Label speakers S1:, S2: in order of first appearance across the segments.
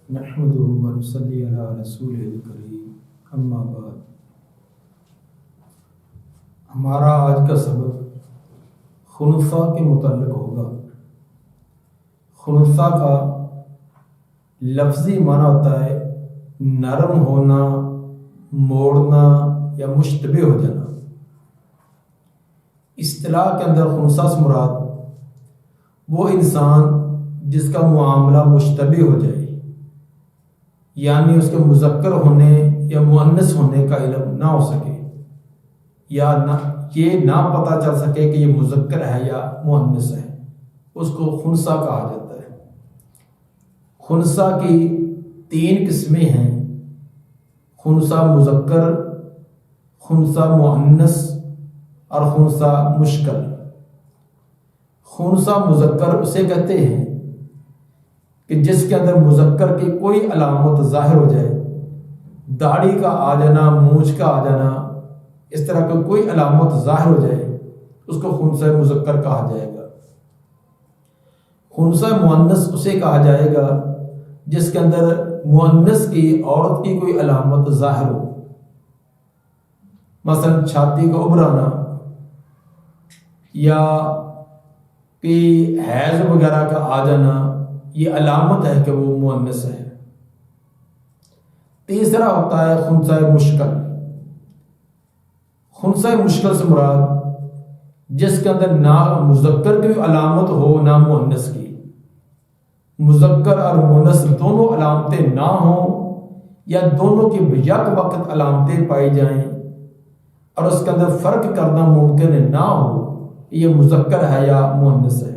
S1: نحمدہ و نصلی علی رسول الکریم اما بعد۔ ہمارا آج کا سبق خنثیٰ کے متعلق ہوگا۔ خنثیٰ کا لفظی معنی ہوتا ہے نرم ہونا، موڑنا یا مشتبہ ہو جانا۔ اصطلاح کے اندر خنثیٰ سے مراد وہ انسان جس کا معاملہ مشتبہ ہو جائے، یعنی اس کے مذکر ہونے یا مؤنث ہونے کا علم نہ ہو سکے، یا یہ نہ پتہ چل سکے کہ یہ مذکر ہے یا مؤنث ہے، اس کو خنثیٰ کہا جاتا ہے۔ خنثیٰ کی 3 قسمیں ہیں: خنثیٰ مذکر، خنثیٰ مؤنث اور خنثیٰ مشکل۔ خنثیٰ مذکر اسے کہتے ہیں کہ جس کے اندر مذکر کی کوئی علامت ظاہر ہو جائے، داڑھی کا آ جانا، مونچھ کا آ جانا، اس طرح کا کوئی علامت ظاہر ہو جائے، اس کو خنثیٰ مذکر کہا جائے گا۔ خنثیٰ مؤنث اسے کہا جائے گا جس کے اندر مؤنث کی، عورت کی کوئی علامت ظاہر ہو، مثلا چھاتی کا ابھر آنا یا کہ حیض وغیرہ کا آ جانا، یہ علامت ہے کہ وہ مؤنث ہے۔ تیسرا ہوتا ہے خنثیٰ مشکل۔ خنثیٰ مشکل سے مراد جس کے اندر نہ مذکر کی علامت ہو نہ مؤنث کی، مذکر اور مؤنث دونوں علامتیں نہ ہوں یا دونوں کی یک وقت علامتیں پائی جائیں اور اس کے اندر فرق کرنا ممکن نہ ہو یہ مذکر ہے یا مؤنث ہے۔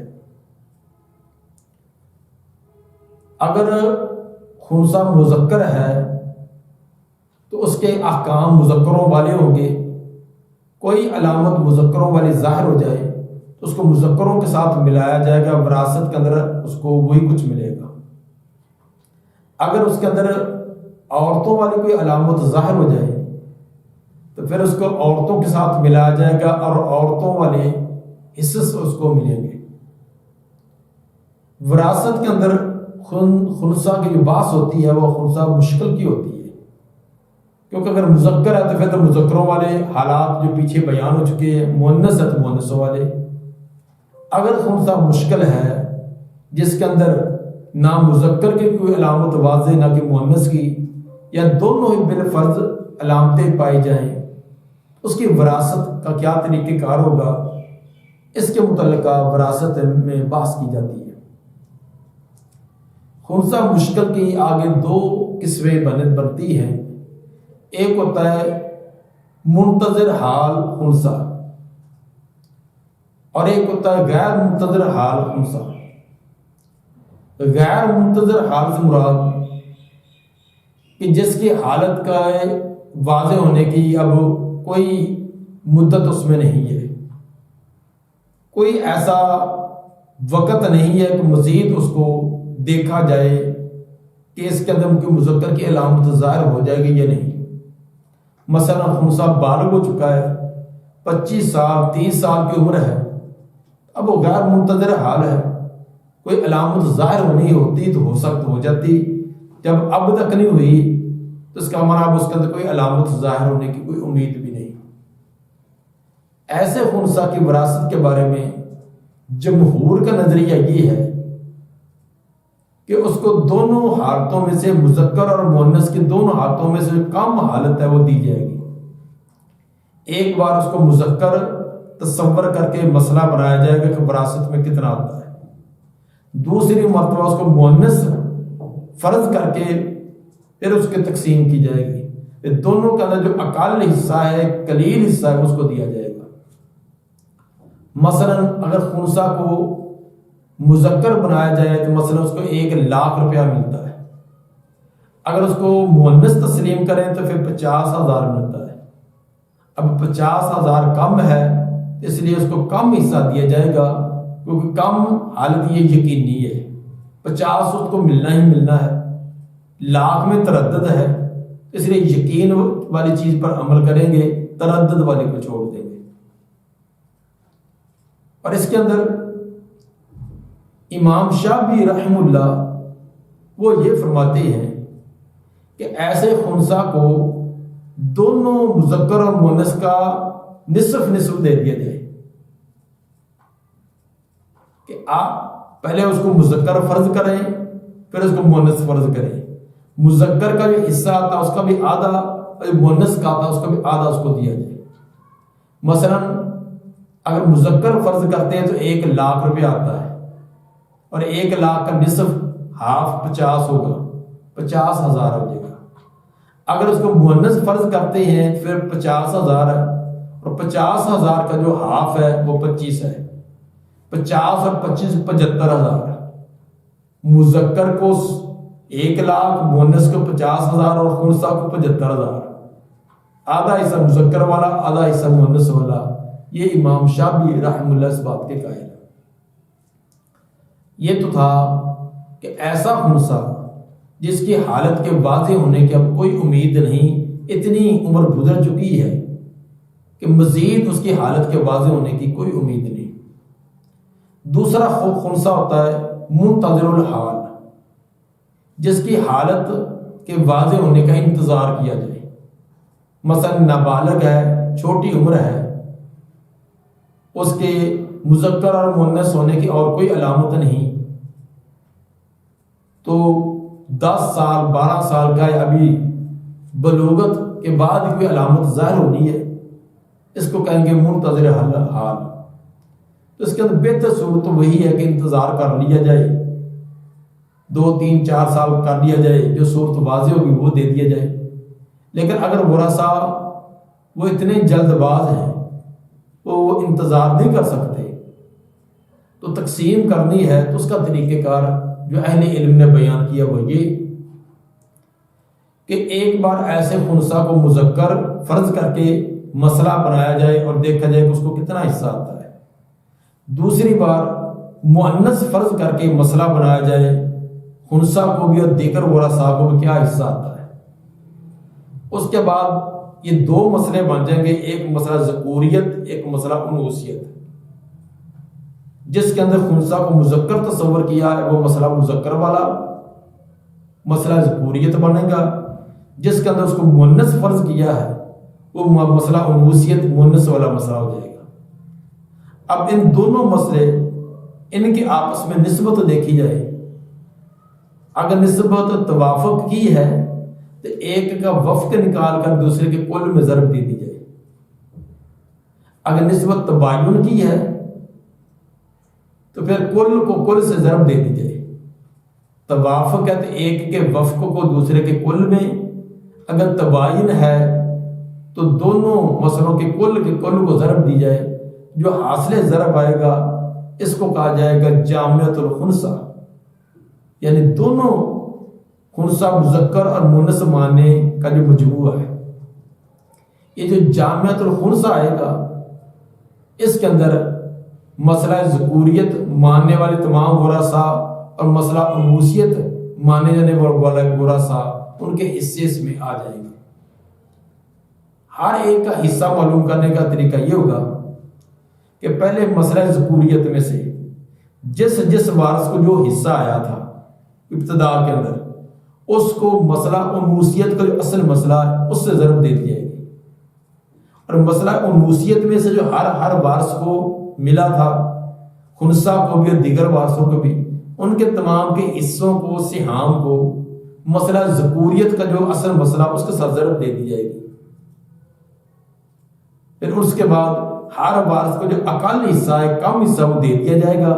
S1: اگر خنثیٰ مذکر ہے تو اس کے احکام مذکروں والے ہوں گے، کوئی علامت مذکروں والی ظاہر ہو جائے تو اس کو مذکروں کے ساتھ ملایا جائے گا، وراثت کے اندر اس کو وہی کچھ ملے گا۔ اگر اس کے اندر عورتوں والی کوئی علامت ظاہر ہو جائے تو پھر اس کو عورتوں کے ساتھ ملایا جائے گا اور عورتوں والے حصے سے اس کو ملیں گے۔ وراثت کے اندر خنثیٰ کی جو باس ہوتی ہے وہ خنثیٰ مشکل کی ہوتی ہے، کیونکہ اگر مذکر ہے تو پھر تو مذکروں والے حالات جو پیچھے بیان ہو چکے ہیں، مؤنث ہے تو مؤنثوں والے۔ اگر خنثیٰ مشکل ہے جس کے اندر نہ مذکر کی کوئی علامت واضح نہ کہ مؤنث کی، یا دونوں ہی بالفرض علامتیں پائی جائیں، اس کی وراثت کا کیا طریقہ کار ہوگا، اس کے متعلقہ وراثت میں بحث کی جاتی ہے۔ خنثیٰ مشکل کی آگے 2 قسمیں بنتی ہیں۔ ایک ہوتا ہے منتظر حال خنثیٰ اور ایک ہوتا ہے غیر منتظر حال خنثیٰ۔ غیر منتظر حال سے مراد کہ جس کی حالت کا واضح ہونے کی اب کوئی مدت اس میں نہیں ہے، کوئی ایسا وقت نہیں ہے کہ مزید اس کو دیکھا جائے کہ اس کے اندر کی مذکر کی علامت ظاہر ہو جائے گی یا نہیں۔ مثلا خنثیٰ بالغ ہو چکا ہے، 25 سال 30 سال کی عمر ہے، اب وہ غیر منتظر حال ہے، کوئی علامت ظاہر ہونی ہوتی تو ہو جاتی، جب اب تک نہیں ہوئی تو اس کا معنی اب اس کے اندر کوئی علامت ظاہر ہونے کی کوئی امید بھی نہیں۔ ایسے خنثیٰ کی وراثت کے بارے میں جمہور کا نظریہ یہ ہے کہ اس کو دونوں حالتوں میں سے، مذکر اور مؤنث کی دونوں حالتوں میں سے کم حالت ہے وہ دی جائے گی۔ ایک بار اس کو مذکر تصور کر کے مسئلہ بنایا جائے گا کہ وراثت میں کتنا آتا ہے، دوسری مرتبہ اس کو مؤنث فرض کر کے پھر اس کی تقسیم کی جائے گی۔ پھر دونوں کے اندر جو اقل حصہ ہے، قلیل حصہ ہے، اس کو دیا جائے گا۔ مثلا اگر خنثیٰ کو مذکر بنایا جائے تو مثلا اس کو 1 لاکھ روپیہ ملتا ہے، اگر اس کو مؤنث تسلیم کریں تو پھر 50,000 ملتا ہے۔ اب 50,000 کم ہے اس لیے اس کو کم حصہ دیا جائے گا، کیونکہ کم حالت یہ یقینی ہے، 50 اس کو ملنا ہی ملنا ہے، لاکھ میں تردد ہے، اس لیے یقین والی چیز پر عمل کریں گے، تردد والے کو چھوڑ دیں گے۔ اور اس کے اندر امام شافعی رحمہ اللہ وہ یہ فرماتے ہیں کہ ایسے خنثی کو دونوں مذکر اور مؤنث کا نصف نصف دے دیا جائے، کہ آپ پہلے اس کو مذکر فرض کریں پھر اس کو مؤنث فرض کریں، مذکر کا جو حصہ آتا اس کا بھی آدھا، اور مؤنث کا آتا اس کا بھی آدھا اس کو دیا جائے۔ مثلا اگر مذکر فرض کرتے ہیں تو 1,00,000 روپے آتا ہے، اور 1,00,000 کا نصف ہاف 50 ہوگا، 50,000 ہو جائے گا۔ اگر اس کو مؤنث فرض کرتے ہیں پھر 50,000 ہے، اور 50,000 کا جو ہاف ہے وہ 25 ہے، 50 اور 25 75,000۔ مذکر کو 1,00,000، مؤنث کو 50,000 اور خنثی کو 75,000، آدھا حصہ مذکر والا آدھا حصہ مؤنث والا۔ یہ امام شافعی رحمہ اللہ اس بات کے قائل ہے۔ یہ تو تھا کہ ایسا خنثی جس کی حالت کے واضح ہونے کی اب کوئی امید نہیں، اتنی عمر گزر چکی ہے کہ مزید اس کی حالت کے واضح ہونے کی کوئی امید نہیں۔ دوسرا خنثی ہوتا ہے منتظر الحال، جس کی حالت کے واضح ہونے کا انتظار کیا جائے۔ مثلا نابالغ ہے، چھوٹی عمر ہے، اس کے مذکر اور مؤنث ہونے کی اور کوئی علامت نہیں، تو 10 سال 12 سال کا ہے، ابھی بلوغت کے بعد کوئی علامت ظاہر ہونی ہے، اس کو کہیں گے منتظر حال۔ تو اس کے اندر بہتر صورت تو وہی ہے کہ انتظار کر لیا جائے، 2 3 4 سال کر لیا جائے، جو صورت واضح ہوگی وہ دے دیا جائے۔ لیکن اگر ورثہ وہ اتنے جلد باز ہیں، وہ انتظار نہیں کر سکتے، تو تقسیم کرنی ہے تو اس کا طریقہ کار جو اہل علم نے بیان کیا وہ یہ کہ ایک بار ایسے خنثی کو مذکر فرض کر کے مسئلہ بنایا جائے اور دیکھا جائے کہ اس کو کتنا حصہ آتا ہے، دوسری بار مؤنث فرض کر کے مسئلہ بنایا جائے، خنثی کو بھی اور دیگر ورثاء کو بھی کیا حصہ آتا ہے۔ اس کے بعد یہ 2 مسئلے بن جائیں گے، ایک مسئلہ ذکوریت، ایک مسئلہ انوثیت۔ جس کے اندر خنثی کو مذکر تصور کیا ہے وہ مسئلہ مذکر والا مسئلہ ذکوریت بنے گا، جس کے اندر اس کو مؤنث فرض کیا ہے وہ مسئلہ انوثیت مؤنث والا مسئلہ ہو جائے گا۔ اب ان دونوں مسئلے ان کے آپس میں نسبت دیکھی جائے، اگر نسبت توافق کی ہے تو ایک کا وفق نکال کر دوسرے کے کل میں ضرب دے دی جائے، اگر نسبت تباین کی ہے تو پھر کل کو کل سے ضرب دے دی جائے۔ توافق ہے تو ایک کے وفق کو دوسرے کے کل میں، اگر تباین ہے تو دونوں مسئلوں کے کل کو ضرب دی جائے، جو حاصل ضرب آئے گا اس کو کہا جائے گا جامعۃ الخنثی، یعنی دونوں خنثی مذکر اور مؤنث ماننے کا جو مجموعہ ہے۔ یہ جو جامعۃ الخنثی آئے گا اس کے اندر مسئلہ ذکوریت ماننے والے تمام ورثاء اور مسئلہ انوثیت مانے جانے والے ورثاء ان کے حصے اس میں آ جائیں گے۔ ہر ایک کا حصہ معلوم کرنے کا طریقہ یہ ہوگا کہ پہلے مسئلہ ذکوریت میں سے جس وارث کو جو حصہ آیا تھا ابتدا کے اندر، اس کو مسئلہ انوثیت کا جو اصل مسئلہ ہے اس سے ضرب دے دی جائے گی، اور مسئلہ انوثیت میں سے جو ہر وارث کو ملا تھا، خنثی کو بھی اور دیگر وارثوں کو بھی، ان کے تمام کے حصوں کو سہام کو مسئلہ ذکوریت کا جو اصل مسئلہ اس کے ساتھ ضرب دے دی جائے گی۔ پھر اس کے بعد ہر وارث کو جو اقل حصہ ہے، کم حصہ وہ دے دیا جائے گا،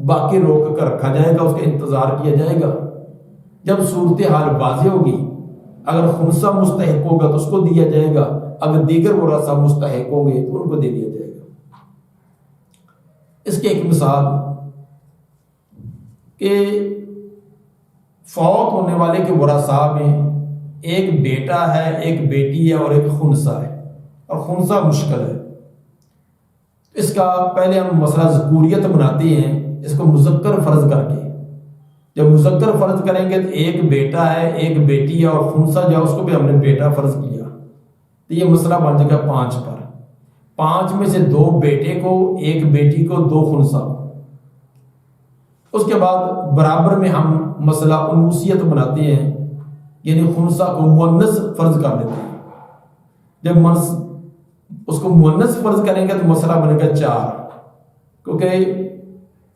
S1: باقی روک کر رکھا جائے گا، اس کا انتظار کیا جائے گا۔ جب صورتحال واضح ہوگی، اگر خنثی مستحق ہوگا تو اس کو دیا جائے گا، اگر دیگر ورثاء مستحق ہوں گے تو ان کو دے دیا جائے گا۔ اس کی ایک مثال کہ فوت ہونے والے کے ورثاء میں ایک بیٹا ہے، ایک بیٹی ہے اور ایک خنثی ہے، اور خنثی مشکل ہے۔ اس کا پہلے ہم مسئلہ ذکوریت بناتے ہیں، اس کو مذکر فرض کر کے۔ جب مذکر فرض کریں گے تو ایک بیٹا ہے، ایک بیٹی ہے، اور خنثی جو اس کو بھی ہم نے بیٹا فرض کیا، تو یہ مسئلہ بن جائے گا 5 پر۔ 5 میں سے 2 بیٹے کو، 1 بیٹی کو، 2 خنثی کو۔ اس کے بعد برابر میں ہم مسئلہ انوثیت بناتے ہیں، یعنی خنثی کو مؤنث فرض کر لیتے ہیں۔ جب اس کو مؤنث فرض کریں گے تو مسئلہ بنے گا 4، کیونکہ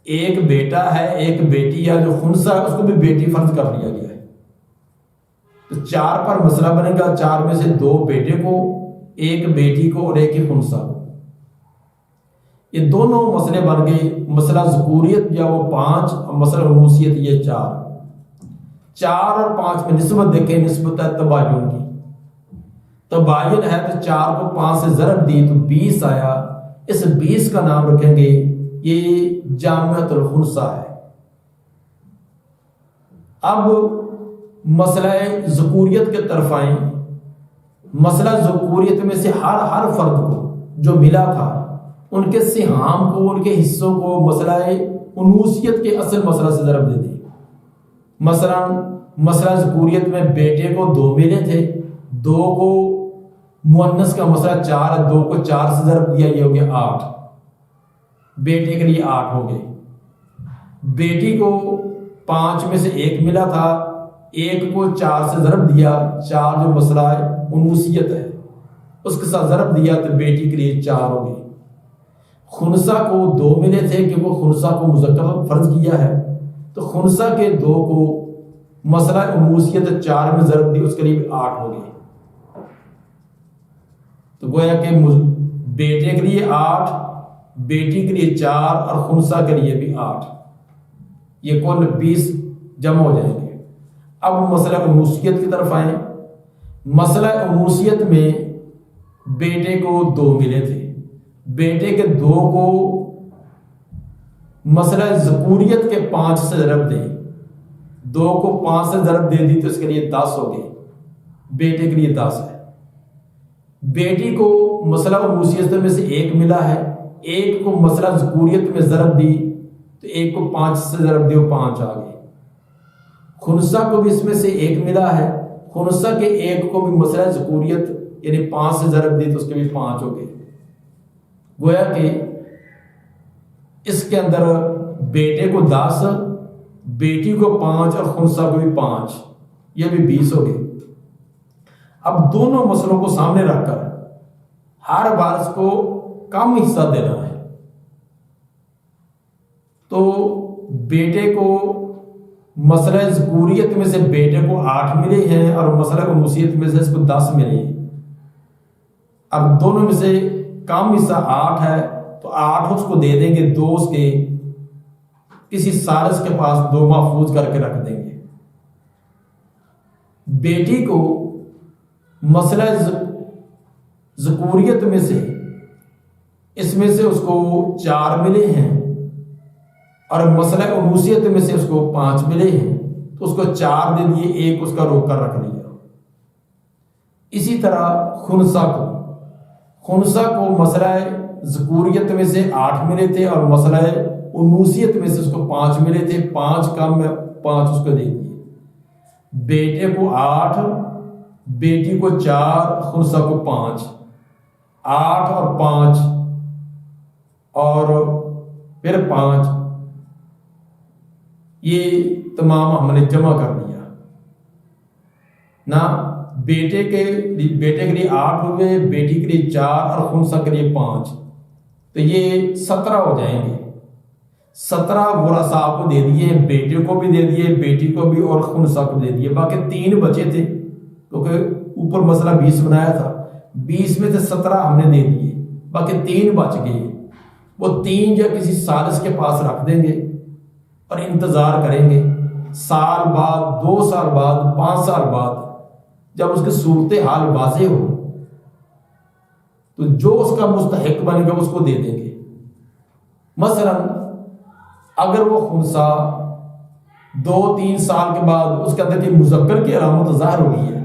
S1: ایک بیٹا ہے ایک بیٹی ہے، جو خنثی ہے اس کو بھی بیٹی فرض کر لیا گیا ہے، تو 4 پر مسئلہ بنے گا۔ 4 میں سے 2 بیٹے کو، ایک بیٹی کو اور ایک ہی خنثی کو۔ یہ دونوں مسئلے بن گئے، مسئلہ ذکوریت یا وہ 5، مسئلہ انوثیت یہ 4۔ 4 اور 5 میں نسبت دیکھیں، نسبت ہے تباین کی، تباین ہے تو 4 کو 5 سے ضرب دی تو 20 آیا، اس 20 کا نام رکھیں گے یہ جامعۃ الخنثی ہے۔ اب مسئلہ ذکوریت کے طرف آئیں۔ مسئلہ ذکوریت میں سے ہر فرد کو جو ملا تھا ان کے سہام کو، ان کے حصوں کو مسئلہ انوثیت کے اصل مسئلہ سے ضرب دے دیں۔ مثلا مسئلہ ذکوریت میں بیٹے کو 2 ملے تھے، 2 کو مؤنث کا مسئلہ 4 ہے، 2 کو 4 سے ضرب دیا، یہ ہو گیا 8، بیٹے کے لیے 8 ہو گئے۔ بیٹی کو 5 میں سے 1 ملا تھا، 1 کو 4 سے ضرب دیا، 4 جو مسئلہ ہے انوثیت ہے اس کے ساتھ ضرب دیا تو بیٹی کے لیے 4 ہو گئی۔ خنثی کو 2 ملے تھے کیونکہ خنثی کو مذکر فرض کیا ہے، تو خنثی کے 2 کو مسئلہ انوثیت 4 میں ضرب دی، اس کے لیے بھی 8 ہو گئے۔ تو گویا کہ بیٹے کے لیے 8، بیٹی کے لیے 4 اور خنثی کے لیے بھی 8، یہ کل 20 جمع ہو جائیں گے۔ اب مسئلہ انوثیت کی طرف آئیں۔ مسئلہ انوثیت میں بیٹے کو 2 ملے تھے، بیٹے کے 2 کو مسئلہ ذکوریت کے 5 سے ضرب دیں، 2 کو 5 سے ضرب دے دی تو اس کے لیے 10 ہو گئے، بیٹے کے لیے 10 ہے۔ بیٹی کو مسئلہ انوثیت میں سے 1 ملا ہے، 1 کو مسئلہ ذکوریت میں ضرب دی تو 1 کو 5 سے ضرب دی، 5 آ گئے۔ خنثی کو بھی اس میں سے 1 ملا ہے، خنثی کے 1 کو بھی مسئلہ ذکوریت یعنی 5 سے ضرب دی تو اس کے بھی 5 ہو گئے۔ گویا کہ اس کے اندر بیٹے کو 10، بیٹی کو 5 اور خنثی کو بھی 5، یہ بھی 20 ہو گئے۔ اب دونوں مسئلوں کو سامنے رکھ کر ہر وارث کو کم حصہ دینا ہے، تو بیٹے کو مسئلہ ذکوریت میں سے بیٹے کو 8 ملے ہیں اور مسئلہ انوثیت میں سے اس کو 10 ملے ہیں۔ اب دونوں میں سے کم حصہ 8 ہے تو 8 اس کو دے دیں گے، 2 اس کے کسی سارس کے پاس 2 محفوظ کر کے رکھ دیں گے۔ بیٹی کو مسئلہ ذکوریت میں سے اس میں سے اس کو 4 ملے ہیں اور مسئلہ انوثیت میں سے اس کو 5 ملے ہیں، تو اس کو 4 دے دیے، 1 اس کا روک کر رکھ لیا۔ اسی طرح خنثی کو مسئلہ ذکوریت میں سے 8 ملے تھے اور مسئلہ انوثیت میں سے اس کو 5 ملے تھے، 5 کم میں 5 اس کو دے دیے۔ بیٹے کو 8، بیٹی کو 4، خنثی کو 5، 8 اور 5 اور پھر 5، یہ تمام ہم نے جمع کر لیا نا۔ بیٹے کے لیے 8 ہوئے، بیٹی کے لیے 4 اور خنثی کے لیے 5، تو یہ 17 ہو جائیں گے۔ 17 ورثاء کو دے دیے، بیٹے کو بھی دے دیے، بیٹی کو بھی اور خنثی کو دے دیے، باقی 3 بچے تھے کیونکہ اوپر مسئلہ 20 بنایا تھا، 20 میں سے 17 ہم نے دے دیے، باقی 3 بچ گئے۔ وہ 3 یا کسی سالس کے پاس رکھ دیں گے اور انتظار کریں گے، سال بعد، 2 سال بعد، 5 سال بعد جب اس کی صورتحال واضح ہو تو جو اس کا مستحق بنے گا اس کو دے دیں گے۔ مثلا اگر وہ خنثی 2-3 سال کے بعد اس کے اندر کی مذکر کی علامت ظاہر ہو گئی ہے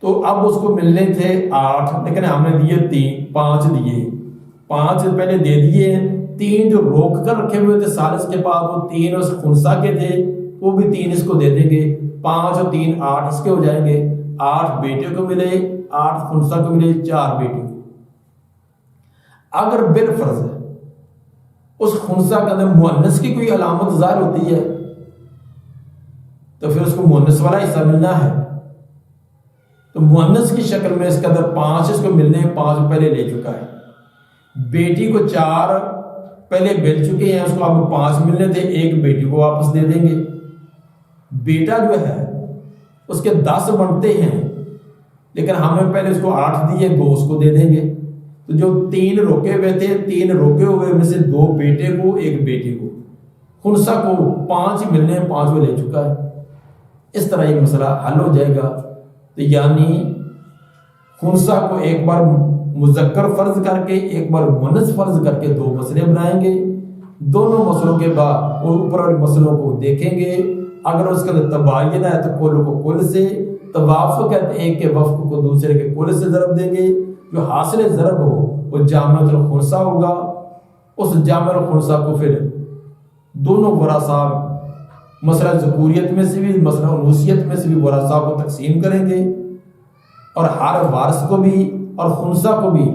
S1: تو اب اس کو ملنے تھے 8، لیکن ہم نے دیے 5 دیے، 5 پہلے دے دیے، 3 جو روک کر رکھے ہوئے تھے سالس کے پاس وہ 3 اس خنثی کے تھے، وہ بھی 3 اس کو دے دیں گے، 5 اور 3 8 اس کے ہو جائیں گے۔ 8 بیٹے کو ملے، 8 خنثی کو ملے، 4 بیٹے کو۔ اگر بالفرض اس خنثی کے اندر مؤنث کی کوئی علامت ظاہر ہوتی ہے تو پھر اس کو مؤنث والا حصہ ملنا ہے. تو مؤنث کی شکل میں اس کے اندر 5 اس کو ملنے ہیں، 5 پہلے لے چکا ہے. بیٹی کو 4 پہلے مل چکے ہیں، اس کو اب 5 ملنے تھے، 1 بیٹی کو واپس دے دیں گے. بیٹا جو ہے اس کے 10 بنتے ہیں، لیکن ہم نے پہلے اس کو 8 دیے، 2 اس کو دے دیں گے. تو جو 3 روکے ہوئے تھے، 3 روکے ہوئے میں سے 2 بیٹے کو، 1 بیٹی کو. خنثی کو 5 ملنے ہیں، 5 وہ لے چکا ہے. اس طرح یہ مسئلہ حل ہو جائے گا. تو یعنی خنثی کو ایک بار مذکر فرض کر کے، ایک بار مؤنث فرض کر کے 2 مسئلے بنائیں گے. دونوں مسئلوں کے بعد وہ اوپر والے مسئلوں کو دیکھیں گے. اگر اس کے اندر تباین ہے تو کل کو کل سے، توافق ہے تو ایک کے وفق کو دوسرے کے کل سے ضرب دیں گے. جو حاصل ضرب ہو وہ جامع الخنثی ہوگا. اس جامع الخنثی کو پھر دونوں ورثاء، مسئلہ ذکوریت میں سے بھی مسئلہ انوثیت میں سے بھی ورثاء کو تقسیم کریں گے، اور ہر وارث کو بھی اور خنثی کو بھی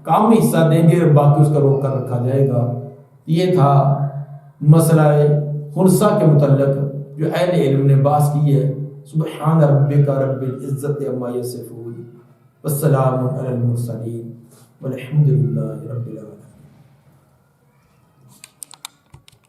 S1: کام حصہ دیں گے، اور باقی اس کا روک کر رکھا جائے گا. یہ تھا مسئلہ خنثی کے متعلق جو اہل علم نے بحث کی ہے. سبحان ربک رب العزت عما یصفون والسلام علی المرسلین والحمد للہ رب العالمین.